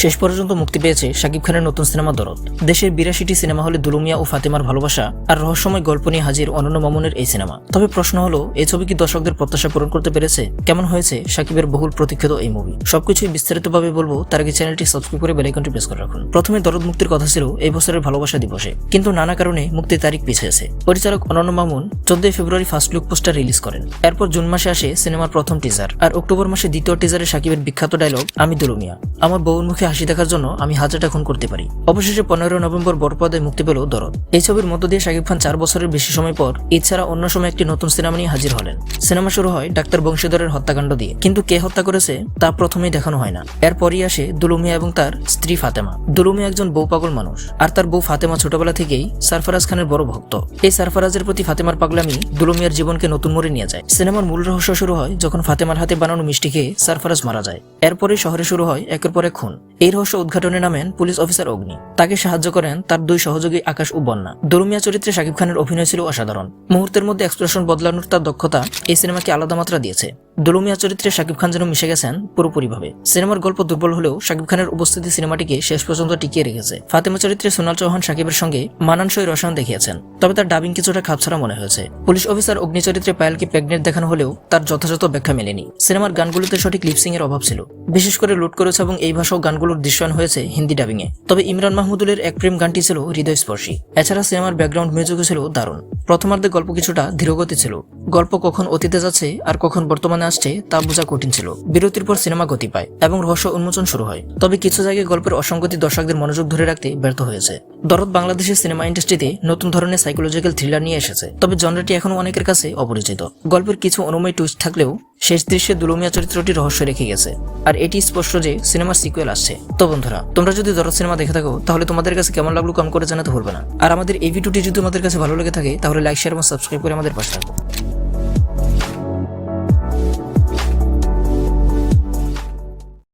শেষ পর্যন্ত মুক্তি পেয়েছে শাকিব খানের নতুন সিনেমা দরদ। দেশের ৮২টি সিনেমা হলে দুলুমিয়া ও ফাতেমার ভালোবাসা আর রহস্যময় গল্প নিয়ে হাজির অনন্য মামুনের এই সিনেমা। তবে প্রশ্ন হলো, এই ছবি কি দর্শকদের প্রত্যাশা পূরণ করতে পেরেছে? কেমন হয়েছে শাকিবের বহুল প্রতীক্ষিত এই মুভি? সবকিছুই বিস্তারিতভাবে বলবো, তার আগে চ্যানেলটি সাবস্ক্রাইব করে বেল আইকনটি প্রেস করে রাখুন। প্রথমে দরদ মুক্তির কথা ছিল এই বছরের ভালোবাসা দিবসে, কিন্তু নানা কারণে মুক্তির তারিখ পিছিয়েছে। পরিচালক অনন্য মামুন 14 ফেব্রুয়ারি ফার্স্ট লুক পোস্টার রিলিজ করেন। এরপর জুন মাসে আসে সিনেমার প্রথম টিজার, আর অক্টোবর মাসে দ্বিতীয় টিজারে শাকিবের বিখ্যাত ডায়লগ আমি দুলুমিয়া, আমার বউর মুখে হাসি দেখার জন্য আমি হাজারটা খুন করতে পারি। অবশেষে 15 নভেম্বর বড় পর্দায় মুক্তি পেল দরদ। এই ছবির মধ্য দিয়ে শাকিব খান 4 বছরের বেশি সময় পর ঈদ ছাড়া অন্য সময় একটি নতুন সিনেমা নিয়ে হাজির হলেন। সিনেমা শুরু হয় ডাক্তার বংশীধরের হত্যাকাণ্ড দিয়ে, কিন্তু কে হত্যা করেছে তা প্রথমেই দেখানো হয় না। এরপরই আসে দুলুমিয়া এবং তার স্ত্রী ফাতেমা। দুলুমিয়া একজন বউ পাগল মানুষ, আর তার বউ ফাতেমা ছোটবেলা থেকেই সরফরাজ খানের বড় ভক্ত। এই সরফরাজের প্রতি ফাতেমার পাগলামি দুলুমিয়ার জীবনকে নতুন মোড়ে নিয়ে যায়। সিনেমার মূল রহস্য শুরু হয় যখন ফাতেমার হাতে বানানো মিষ্টি খেয়ে সরফরাজ মারা যায়। এরপরই শহরে শুরু হয় একের পর এক খুন। এই রহস্য উদ্ঘাটনে নামেন পুলিশ অফিসার অগ্নি। তাকে সাহায্য করেন তার 2 সহযোগী আকাশ ও বন্যা। দুলুমিয়া চরিত্রে শাকিব খানের অভিনয় ছিল অসাধারণ। মুহূর্তের মধ্যে এক্সপ্রেশন বদলানোর তার দক্ষতা এই সিনেমাকে আলাদা মাত্রা দিয়েছে। দুলুমিয়া চরিত্রে শাকিব খান যেন মিশে গেছেন পুরোপুরিভাবে। সিনেমার গল্প দুর্বল হলেও শাকিব খানের উপস্থিতি সিনেমাটিকে শেষ পর্যন্ত টিকিয়ে রেখেছে। ফাতেমা চরিত্রে সোনাল চৌহান শাকিবের সঙ্গে মানানসই রসায়ন দেখিয়েছেন, তবে তার ডাবিং কিছুটা খাপছাড়া মনে হয়েছে। পুলিশ অফিসার অগ্নি চরিত্রে পায়েলকে প্রেগনেন্ট দেখানো হলেও তার যথাযথ ব্যাখ্যা মেলেনি। সিনেমার গানগুলোতে সঠিক লিপসিং এর অভাব ছিল, বিশেষ করে লুট করেছে, এবং এই ভাষাও গানগুলোর দৃশ্যায়ন হয়েছে হিন্দি ডাবিং এ। তবে ইমরান মাহমুদুলের এক প্রেম গানটি ছিল হৃদয়স্পর্শী। এছাড়া সিনেমার ব্যাকগ্রাউন্ড মিউজিকও ছিল দারুণ। প্রথমার্ধে গল্প কিছুটা ধীরগতি ছিল। গল্প কখন অতীতে যাচ্ছে আর কখন বর্তমানে আসছে তা বোঝা কঠিন ছিল। বিরতির পর সিনেমা গতি পায় এবং রহস্য উন্মোচন শুরু হয়। তবে কিছু জায়গায় গল্পের অসঙ্গতি দর্শকদের মনোযোগ ধরে রাখতে ব্যর্থ হয়েছে। দরদ বাংলাদেশের সিনেমা ইন্ডাস্ট্রিতে নতুন ধরনের সাইকোলজিক্যাল থ্রিলার নিয়ে এসেছে, তবে জনরাটি এখনো অনেকের কাছে অপরিচিত। গল্পের কিছু অনুময় টুইস্ট থাকলেও শেষ দৃশ্যে দুলুমিয়া চরিত্রটি রহস্য রেখে গেছে, আর এটি স্পষ্ট যে সিনেমার সিকুয়েল আসছে। তো বন্ধুরা, তোমরা যদি দরদ সিনেমা দেখে থাকো তাহলে তোমাদের কাছে কেমন লাগলো কমেন্ট করে জানাতে ভুলবে না। আর আমাদের এই ভিডিওটি যদি তোমাদের কাছে ভালো লেগে থাকে তাহলে লাইক, শেয়ার এবং সাবস্ক্রাইব করে আমাদের পাশে থাকো।